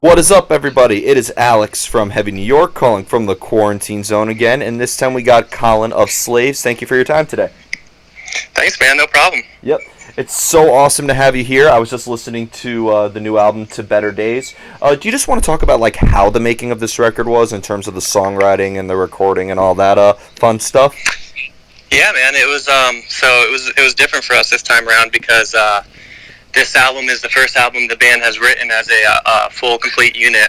What is up, everybody? It is Alex from Heavy New York calling from the quarantine zone again, and this time we got Colin of Slaves. Thank you for your time today. Thanks, man. No problem. Yep. It's so awesome to have you here. I was just listening to the new album, To Better Days. Do you just want to talk about like how the making of this record was in terms of the songwriting and the recording and all that fun stuff? Yeah, man. It was different for us this time around because this album is the first album the band has written as a full, complete unit.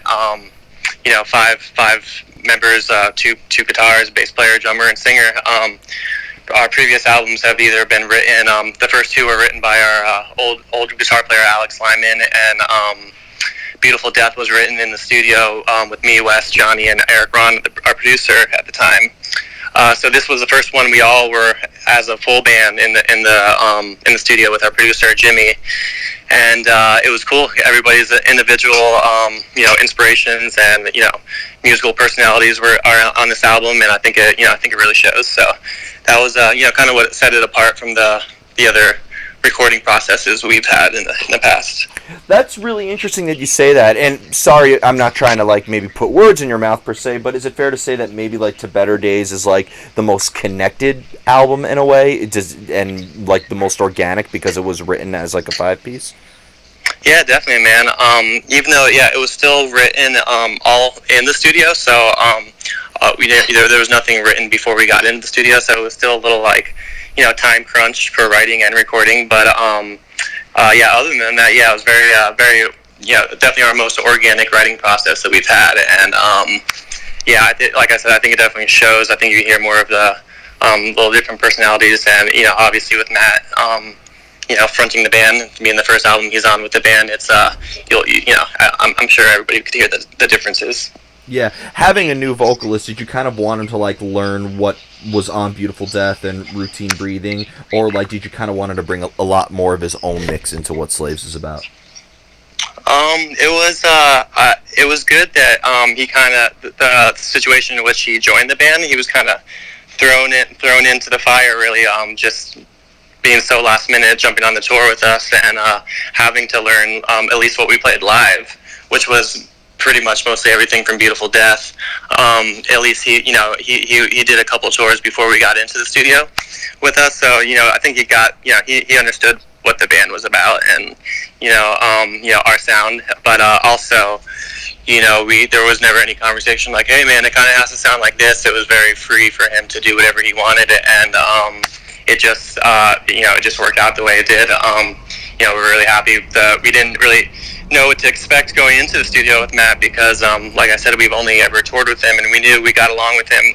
Five members, two guitars, bass player, drummer, and singer. Our previous albums have either been written. The first two were written by our old guitar player Alex Lyman, and Beautiful Death was written in the studio with me, Wes, Johnny, and Eric Ron, our producer at the time. So this was the first one we all were as a full band in the studio with our producer Jimmy, and it was cool. Everybody's individual inspirations and musical personalities are on this album, and I think it really shows. So that was kind of what set it apart from the other recording processes we've had in the past. That's really interesting that you say that, and sorry, I'm not trying to like maybe put words in your mouth per se, but is it fair to say that maybe like To Better Days is like the most connected album in a way, and like the most organic because it was written as like a 5-piece? Yeah, definitely, man. Even though it was still written all in the studio, so there was nothing written before we got into the studio, so it was still a little like time crunch for writing and recording, but other than that, it was very definitely our most organic writing process that we've had, and like I said, I think it definitely shows. I think you hear more of the little different personalities, and obviously with Matt fronting the band, being the first album he's on with the band, it's I'm sure everybody could hear the differences. Yeah, having a new vocalist, did you kind of want him to like learn what was on Beautiful Death and Routine Breathing, or like did you kind of want him to bring a lot more of his own mix into what Slaves is about? It was good that he kind of the situation in which he joined the band, he was kind of thrown into the fire, really, just being so last minute, jumping on the tour with us, and having to learn at least what we played live, which was pretty much mostly everything from Beautiful Death. At least he did a couple tours before we got into the studio with us, so I think he understood what the band was about, and our sound, but also there was never any conversation like, hey man, it kind of has to sound like this. It was very free for him to do whatever he wanted, and it just it just worked out the way it did. We're really happy that we didn't really know what to expect going into the studio with Matt because, like I said, we've only ever toured with him, and we knew we got along with him,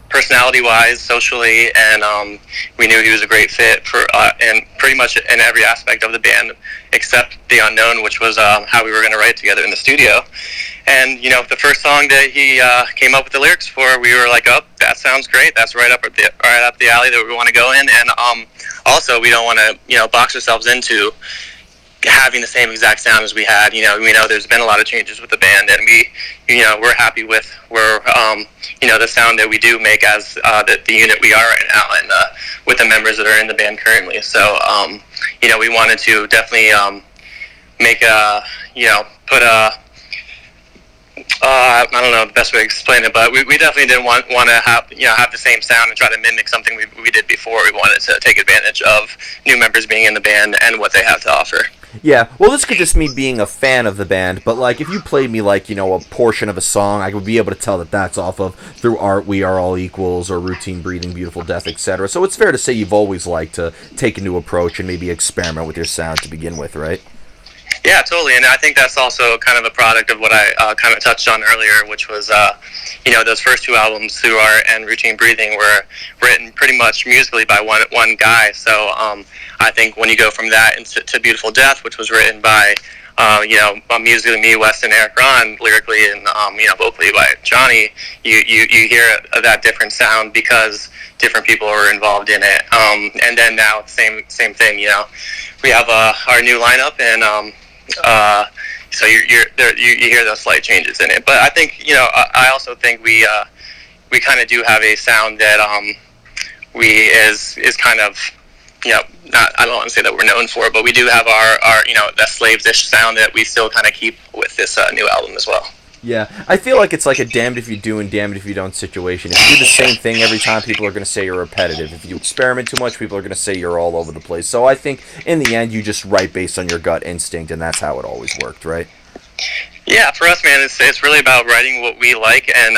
personality-wise, socially, and we knew he was a great fit for and pretty much in every aspect of the band except the unknown, which was how we were going to write together in the studio. And the first song that he came up with the lyrics for, we were like, oh, that sounds great. That's right up the alley that we want to go in. And also, we don't want to box ourselves into having the same exact sound as we had. We know there's been a lot of changes with the band, and we're happy with where the sound that we do make as the unit we are right now, and with the members that are in the band currently. So we wanted to definitely make put a I don't know the best way to explain it, but we definitely didn't want to have the same sound and try to mimic something we did before. We wanted to take advantage of new members being in the band and what they have to offer. Yeah, well, this could just me being a fan of the band, but like if you played me like a portion of a song, I would be able to tell that that's off of Through Art We Are All Equals or Routine Breathing, Beautiful Death, etc. So it's fair to say you've always liked to take a new approach and maybe experiment with your sound to begin with, right? Yeah, totally, and I think that's also kind of a product of what I kind of touched on earlier, which was, those first two albums, Through Art and Routine Breathing, were written pretty much musically by one guy. So I think when you go from that to Beautiful Death, which was written by, musically me, Wes, and Eric Ron, lyrically and vocally by Johnny, you hear that different sound because different people were involved in it. And then now it's same thing. We have our new lineup, and so you hear those slight changes in it. But I think I also think we kind of do have a sound that is kind of not, I don't want to say that we're known for, but we do have our that Slaves-ish sound that we still kind of keep with this new album as well. Yeah, I feel like it's like a damned if you do and damned if you don't situation. If you do the same thing every time, people are going to say you're repetitive. If you experiment too much, people are going to say you're all over the place. So I think in the end, you just write based on your gut instinct, and that's how it always worked, right? Yeah, for us, man, it's really about writing what we like, and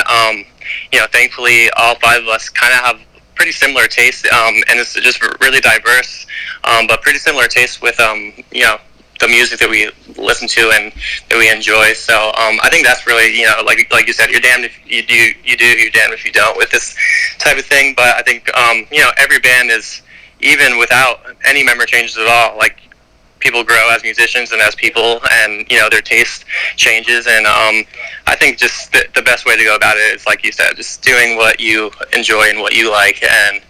thankfully, all five of us kind of have pretty similar tastes, and it's just really diverse, but pretty similar tastes with the music that we listen to and that we enjoy. So I think that's really, like you said, you're damned if you do, you're damned if you don't with this type of thing. But I think every band is, even without any member changes at all, like, people grow as musicians and as people, and their taste changes, and I think just the best way to go about it is, like you said, just doing what you enjoy and what you like, and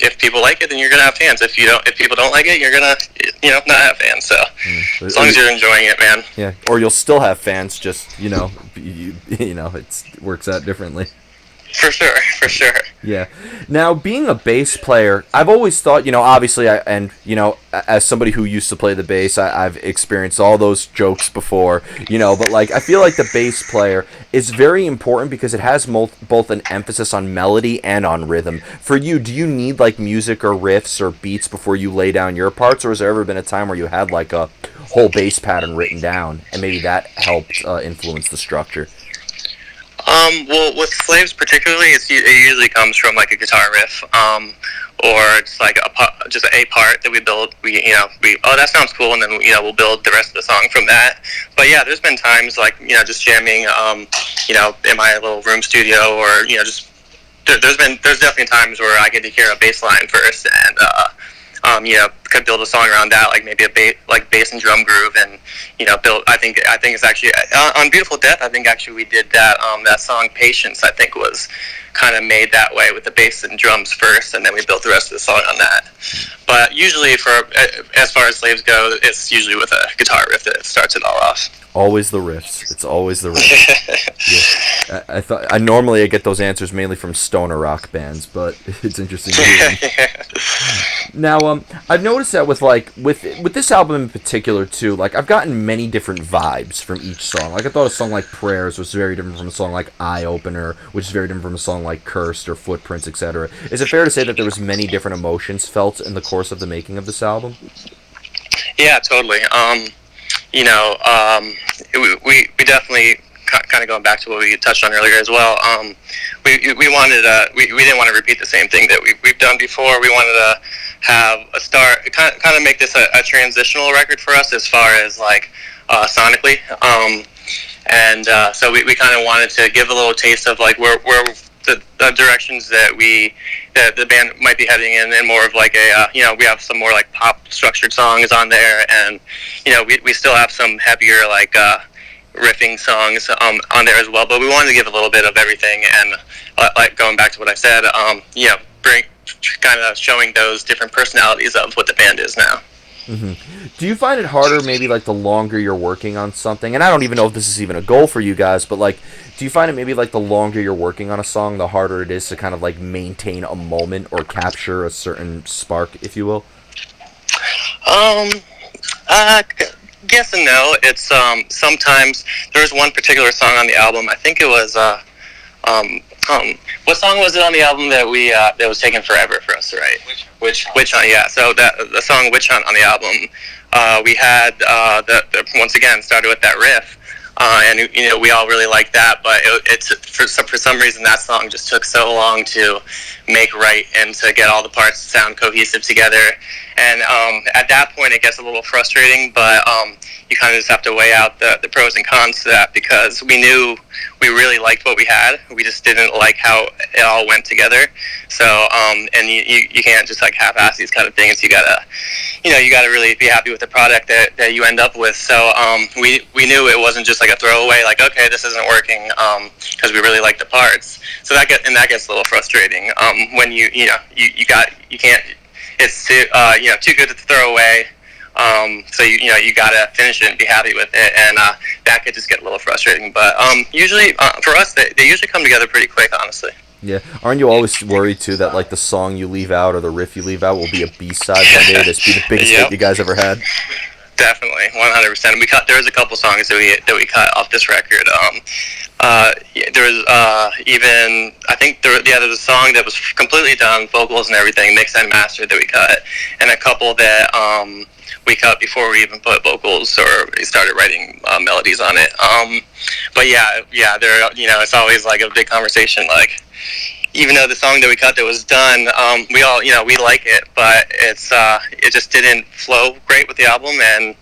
if people like it, then you're gonna have fans. If people don't like it, you're gonna not have fans. So as long as you're enjoying it, man. Yeah, or you'll still have fans. Just it works out differently. For sure. Yeah. Now, being a bass player, I've always thought, obviously, as somebody who used to play the bass, I've experienced all those jokes before, but, like, I feel like the bass player is very important because it has both an emphasis on melody and on rhythm. For you, do you need, like, music or riffs or beats before you lay down your parts, or has there ever been a time where you had, like, a whole bass pattern written down, and maybe that helped influence the structure? Well, with Slaves particularly, it usually comes from, like, a guitar riff, or it's like just a part that we build. That sounds cool, and then we'll build the rest of the song from that. But yeah, there's been times like just jamming, in my little room studio, or just there's definitely times where I get to hear a bass line first, and could build a song around that, like maybe a bass and drum groove, and build. I think it's actually on Beautiful Death. I think actually we did that. That song Patience, I think, was kind of made that way with the bass and drums first, and then we built the rest of the song on that. But usually, as far as Slaves go, it's usually with a guitar riff that starts it all off. Always the riffs. It's always the riffs. Yeah. I normally get those answers mainly from stoner rock bands, but it's interesting to hear. Now, I've noticed that with this album in particular too, like, I've gotten many different vibes from each song. Like, I thought a song like Prayers was very different from a song like Eye Opener, which is very different from a song like Cursed or Footprints, etc. Is it fair to say that there was many different emotions felt in the course of the making of this album? Yeah, totally. We definitely, kind of going back to what we touched on earlier as well. We wanted we didn't want to repeat the same thing that we've done before. We wanted to have a start, kind of make this a transitional record for us as far as like sonically. So we kind of wanted to give a little taste of like where the directions that the band might be heading in, and more of like we have some more like pop structured songs on there, and we still have some heavier like riffing songs on there as well, but we wanted to give a little bit of everything, and like going back to what I said, bring kind of showing those different personalities of what the band is now. Mm-hmm. Do you find it harder, maybe, like, the longer you're working on something? And I don't even know if this is even a goal for you guys, but, like, do you find it maybe, like, the longer you're working on a song, the harder it is to kind of, like, maintain a moment or capture a certain spark, if you will? Yes and no. It's sometimes there was one particular song on the album. I think it was what song was it on the album that that was taking forever for us to write? Witch Hunt. Yeah. So the song Witch Hunt on the album, we had once again started with that riff. And we all really liked that, but it's for some reason that song just took so long to make right and to get all the parts to sound cohesive together. And at that point, it gets a little frustrating, but you kind of just have to weigh out the pros and cons to that, because we knew we really liked what we had. We just didn't like how it all went together. So, and you can't just like half-ass these kind of things. You gotta really be happy with the product that you end up with. So, we knew it wasn't just like a throwaway, like, okay, this isn't working, because we really like the parts. So that gets a little frustrating. When you can't, it's too good to throw away. So you gotta finish it and be happy with it, and that could just get a little frustrating. But usually for us, they usually come together pretty quick, honestly. Yeah. Aren't you always worried too that like the song you leave out or the riff you leave out will be a B-side one day? This be the biggest hit Yep. you guys ever had? Definitely, 100%. We cut. There was a couple songs that we cut off this record. There was even I think there was a song that was completely done, vocals and everything, mixed and mastered, that we cut, and a couple that we cut before we even put vocals or we started writing melodies on it. But yeah, there, it's always like a big conversation. Like, even though the song that we cut that was done, we all, we like it, but it just didn't flow great with the album, and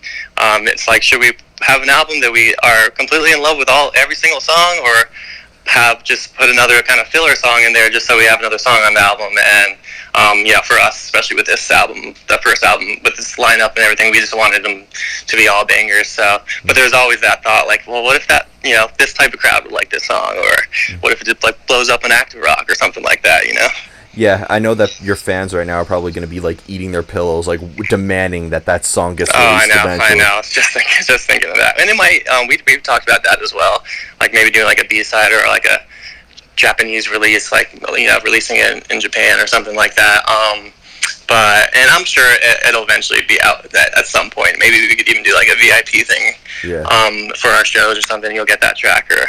it's like, should we have an album that we are completely in love with every single song, or have just put another kind of filler song in there just so we have another song on the album? And for us, especially with this album, the first album with this lineup and everything, we just wanted them to be all bangers. So, but there's always that thought, like, well, what if that, this type of crowd would like this song, or what if it just like blows up in active rock or something like that, Yeah, I know that your fans right now are probably going to be like eating their pillows, like demanding that song gets released eventually. I know. Just thinking of that, and it might. We've talked about that as well, like maybe doing like a B-side or like a Japanese release, like releasing it in Japan or something like that. And I'm sure it'll eventually be out at some point. Maybe we could even do like a VIP thing, for our shows or something. You'll get that track, or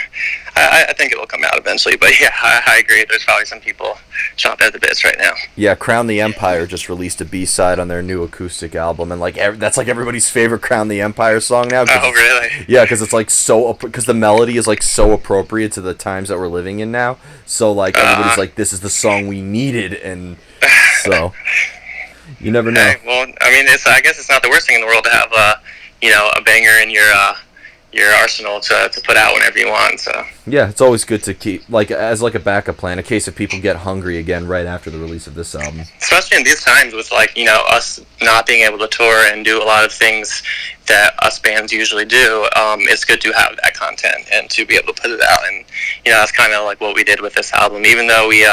I think it will come out eventually. But yeah, I agree. There's probably some people chomping at the bits right now. Yeah, Crown the Empire just released a B-side on their new acoustic album, and like that's like everybody's favorite Crown the Empire song now. Oh, really? Yeah, because it's like because the melody is like so appropriate to the times that we're living in now. So like everybody's like, this is the song we needed, and so. You never know. Okay, well, I mean, I guess it's not the worst thing in the world to have a banger in your arsenal to put out whenever you want. So yeah, it's always good to keep like as like a backup plan in case if people get hungry again right after the release of this album. Especially in these times with like us not being able to tour and do a lot of things that us bands usually do. It's good to have that content and to be able to put it out. And that's kind of like what we did with this album. Even though we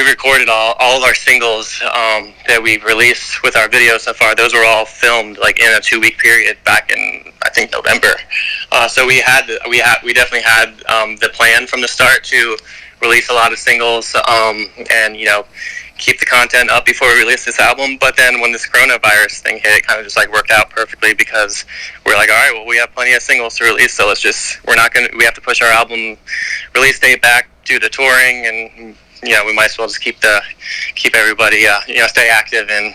recorded all of our singles that we've released with our videos so far. Those were all filmed like in a 2-week period back in, I think, November. So we definitely had the plan from the start to release a lot of singles and keep the content up before we release this album. But then when this coronavirus thing hit, it kind of just like worked out perfectly, because we're like, all right, well, we have plenty of singles to release, so we have to push our album release date back due to touring, and we might as well just keep everybody, stay active and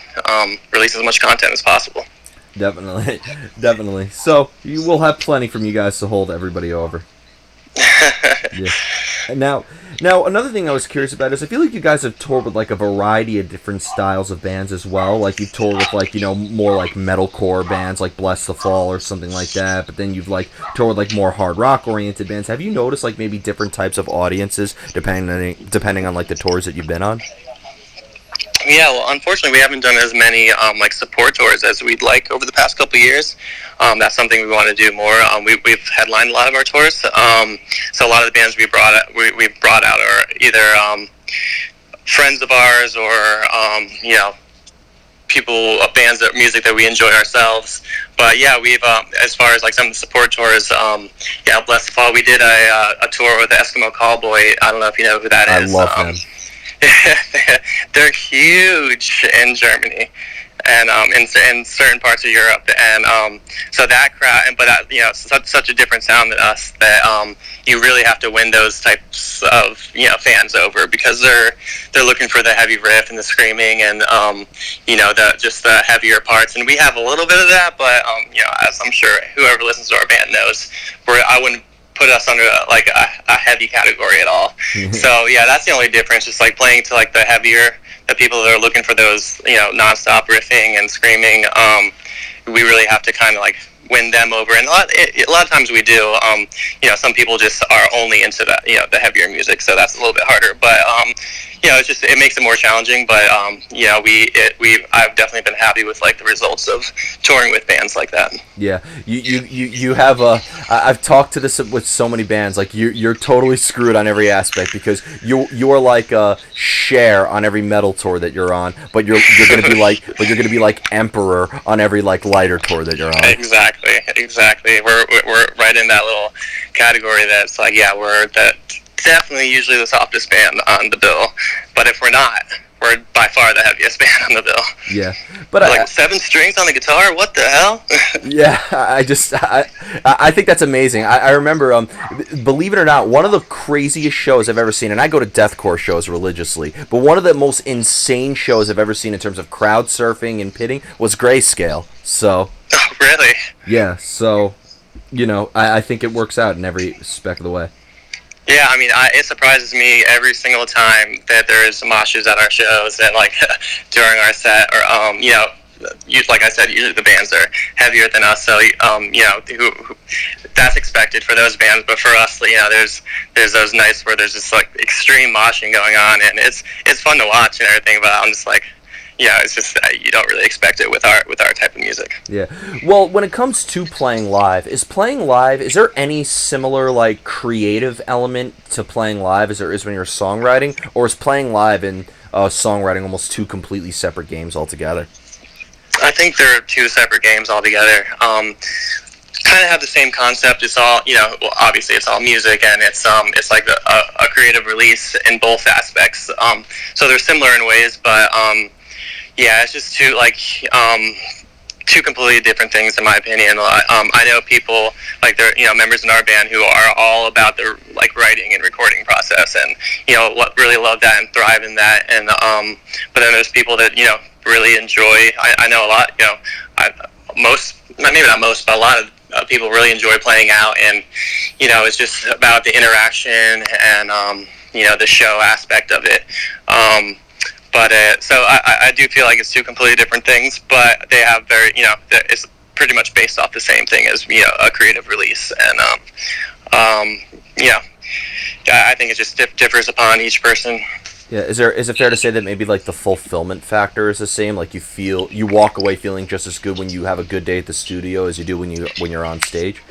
release as much content as possible. Definitely. So you will have plenty from you guys to hold everybody over. Yeah. And now another thing I was curious about is I feel like you guys have toured with like a variety of different styles of bands as well. Like you've toured with like more like metalcore bands like Bless the Fall or something like that. But then you've like toured with like more hard rock oriented bands. Have you noticed like maybe different types of audiences depending on like the tours that you've been on? Yeah, well, unfortunately, we haven't done as many like support tours as we'd like over the past couple of years. That's something we want to do more. We've headlined a lot of our tours, so a lot of the bands we brought out are either friends of ours or bands that music that we enjoy ourselves. But yeah, we've as far as like some of the support tours, Bless the Fall, we did a tour with the Eskimo Callboy. I don't know if you know who that is. I love them. They're huge in Germany and in certain parts of Europe, and so that crowd, but such a different sound than us that you really have to win those types of fans over, because they're looking for the heavy riff and the screaming and the heavier parts, and we have a little bit of that, but as I'm sure whoever listens to our band knows, I wouldn't put us under like a heavy category at all. So yeah, that's the only difference. Just like playing to like the people that are looking for those non-stop riffing and screaming. We really have to kind of like win them over, and a lot of times we do. Some people just are only into the heavier music, so that's a little bit harder. But it makes it more challenging. But I've definitely been happy with like the results of touring with bands like that. Yeah, you have I've talked to this with so many bands. Like you're totally screwed on every aspect, because you are like a Cher on every metal tour that you're on, but you're gonna be like Emperor on every like lighter tour that you're on. Exactly. We're right in that little category that's like, we're the definitely usually the softest band on the bill, but if we're not, we're by far the heaviest band on the bill. Yeah, but like 7 strings on the guitar. What the hell? Yeah, I think that's amazing. I remember, believe it or not, one of the craziest shows I've ever seen, and I go to deathcore shows religiously, but one of the most insane shows I've ever seen in terms of crowd surfing and pitting was Grayscale. So. Oh, really? Yeah. So, I think it works out in every speck of the way. Yeah, I mean, it surprises me every single time that there is moshes at our shows and like during our set, or like I said, usually the bands are heavier than us, so that's expected for those bands. But for us, there's those nights where there's just like extreme moshing going on, and it's fun to watch and everything. But I'm just like, it's just you don't really expect it with our type of music. Yeah. Well, when it comes to playing live, is there any similar like creative element to playing live as there is when you're songwriting, or is playing live and songwriting almost two completely separate games altogether? I think they're two separate games altogether. Kind of have the same concept. It's all, obviously it's all music, and it's like a creative release in both aspects. So they're similar in ways, but yeah, it's just two completely different things in my opinion. I know people like they're members in our band who are all about the like writing and recording process, and really love that and thrive in that. And but then there's people that really enjoy. I know a lot. Maybe not most, but a lot of people really enjoy playing out, and it's just about the interaction and the show aspect of it. So I do feel like it's two completely different things, but they have very, it's pretty much based off the same thing as, a creative release. And, I think it just differs upon each person. Yeah, is it fair to say that maybe like the fulfillment factor is the same? Like you walk away feeling just as good when you have a good day at the studio as you do when you're on stage?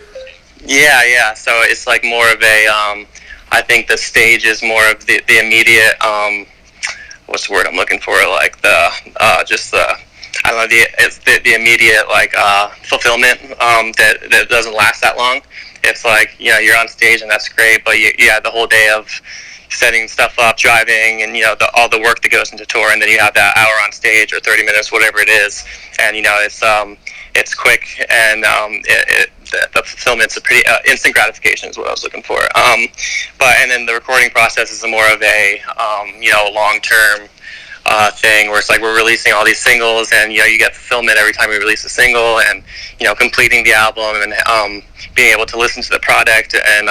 Yeah. So it's like more of a, I think the stage is more of the immediate, what's the word I'm looking for? Like the immediate like fulfillment that doesn't last that long. It's like you're on stage and that's great, but you have the whole day of setting stuff up, driving, and all the work that goes into tour, and then you have that hour on stage or 30 minutes, whatever it is, and it's quick, and the fulfillment's a pretty instant gratification is what I was looking for. And then the recording process is more of a long-term thing where it's like we're releasing all these singles, and you get fulfillment every time we release a single, and completing the album, and being able to listen to the product, and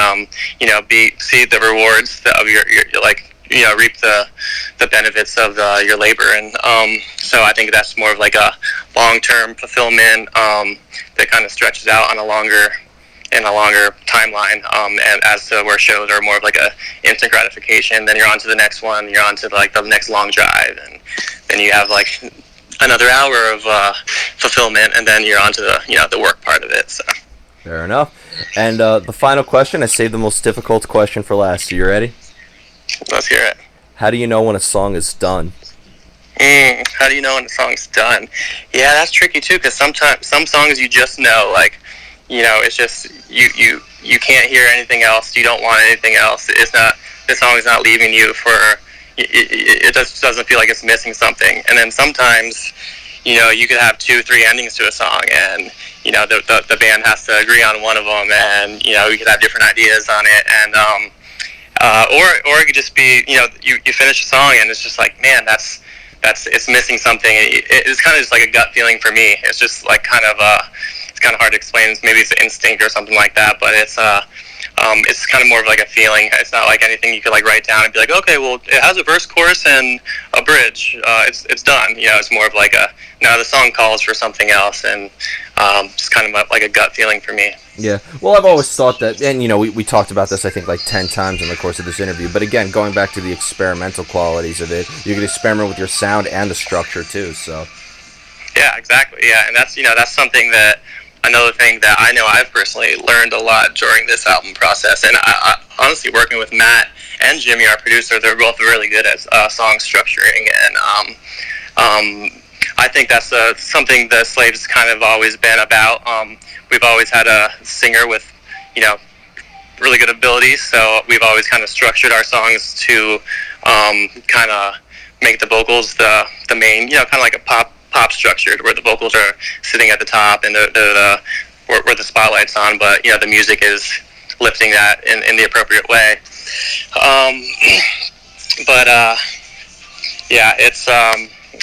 see the rewards of your reap the benefits of your labor. And so I think that's more of like a long-term fulfillment that kind of stretches out on a longer timeline, and as to where shows are more of like a instant gratification, then you're on to the next one, you're on to like the next long drive, and then you have like another hour of fulfillment, and then you're on to the work part of it. So fair enough. And the final question, I saved the most difficult question for last. Are you ready? Let's hear it. How do you know when a song is done? How do you know when a song's done? Yeah, that's tricky too, because sometimes some songs you just know, like it's just you can't hear anything else. You don't want anything else. The song is not leaving you for. It just doesn't feel like it's missing something. And then sometimes, you could have 2-3 endings to a song, and the band has to agree on one of them, and you could have different ideas on it, and or it could just be you finish a song and it's just like, man, it's missing something. It's kind of just like a gut feeling for me. It's just like kind of hard to explain. Maybe it's instinct or something like that, but it's kind of more of like a feeling. It's not like anything you could like write down and be like, okay, well, it has a verse, chorus, and a bridge. It's done. It's more of like the song calls for something else, and just kind of like a gut feeling for me. Yeah. Well, I've always thought that, and we talked about this I think like 10 times in the course of this interview. But again, going back to the experimental qualities of it, you can experiment with your sound and the structure too. So. Yeah, exactly. Yeah, and that's something that. Another thing that I know I've personally learned a lot during this album process, and I honestly, working with Matt and Jimmy, our producer, they're both really good at song structuring, and I think that's something the Slaves kind of always been about. We've always had a singer with, really good ability, so we've always kind of structured our songs to kind of make the vocals the main, kind of like a pop structure, where the vocals are sitting at the top and where the spotlight's on, but the music is lifting that in the appropriate way. But yeah, it's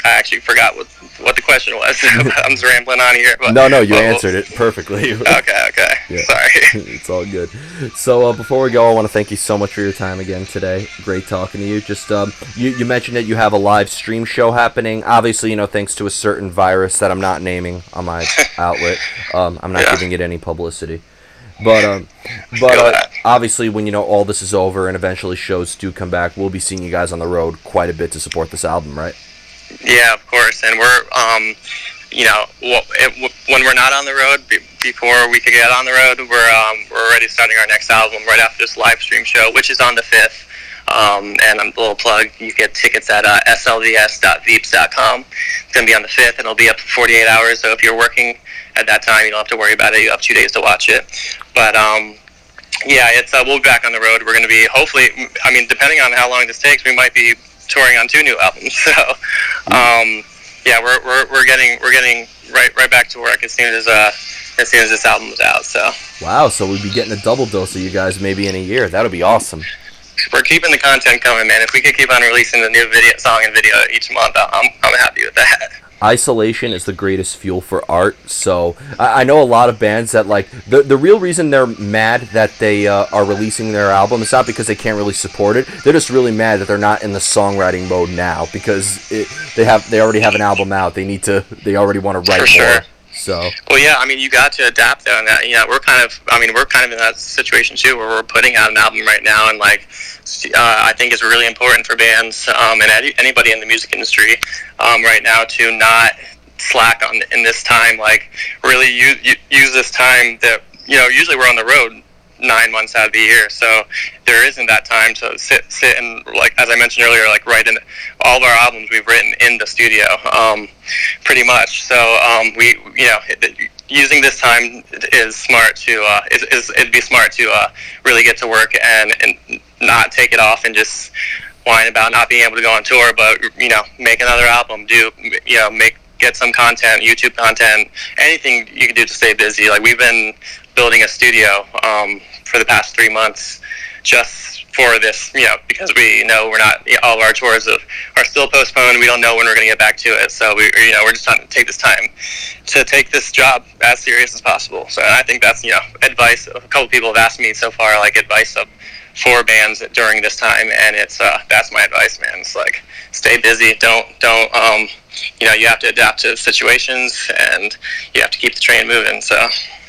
I actually forgot what the question was. I'm just rambling on here. But, no, you answered it perfectly. Okay. Yeah. Sorry. It's all good. So before we go, I want to thank you so much for your time again today. Great talking to you. Just you mentioned that you have a live stream show happening. Obviously, thanks to a certain virus that I'm not naming on my outlet, I'm not giving it any publicity. But obviously, when all this is over and eventually shows do come back, we'll be seeing you guys on the road quite a bit to support this album, right? Yeah, of course. And we're, when we're not on the road, before we could get on the road, we're already starting our next album right after this live stream show, which is on the 5th. And a little plug, you get tickets at slvs.veeps.com. It's going to be on the 5th, and it'll be up for 48 hours. So if you're working at that time, you don't have to worry about it. You have 2 days to watch it. But yeah, we'll be back on the road. We're going to be, hopefully, depending on how long this takes, we might be touring on 2 new albums. So yeah, we're getting right back to work as soon as this album is out. So wow, so we'd be getting a double dose of you guys maybe in a year. That'll be awesome. We're keeping the content coming, man. If we could keep on releasing the new song and video each month, I'm happy with that. Isolation is the greatest fuel for art. So I know a lot of bands that the real reason they're mad that they are releasing their album is not because they can't really support it. They're just really mad that they're not in the songwriting mode now because they already have an album out. They already want to write more. So well, yeah, you got to adapt though, and we're kind of in that situation too, where we're putting out an album right now, and I think it's really important for bands and anybody in the music industry right now to not slack in this time. Really use this time that usually we're on the road 9 months out of the year, so there isn't that time to sit and as I mentioned earlier, write in all of our albums we've written in the studio, pretty much. So we using this time is smart to it'd be smart to really get to work and not take it off and just whine about not being able to go on tour, but make another album, get some content, YouTube content, anything you can do to stay busy. We've been building a studio for the past 3 months just for this, because we know we're not, all of our tours are still postponed. We don't know when we're going to get back to it. So we're just trying to take this time to take this job as serious as possible. So I think that's, advice. A couple people have asked me so far, advice for bands during this time. And it's, that's my advice, man. It's stay busy. Don't, you have to adapt to situations and you have to keep the train moving. So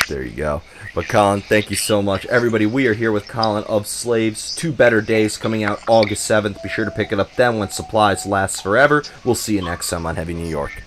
there you go. But Colin, thank you so much. Everybody, we are here with Colin of Slaves. 2 Better Days coming out August 7th. Be sure to pick it up then when supplies last forever. We'll see you next time on Heavy New York.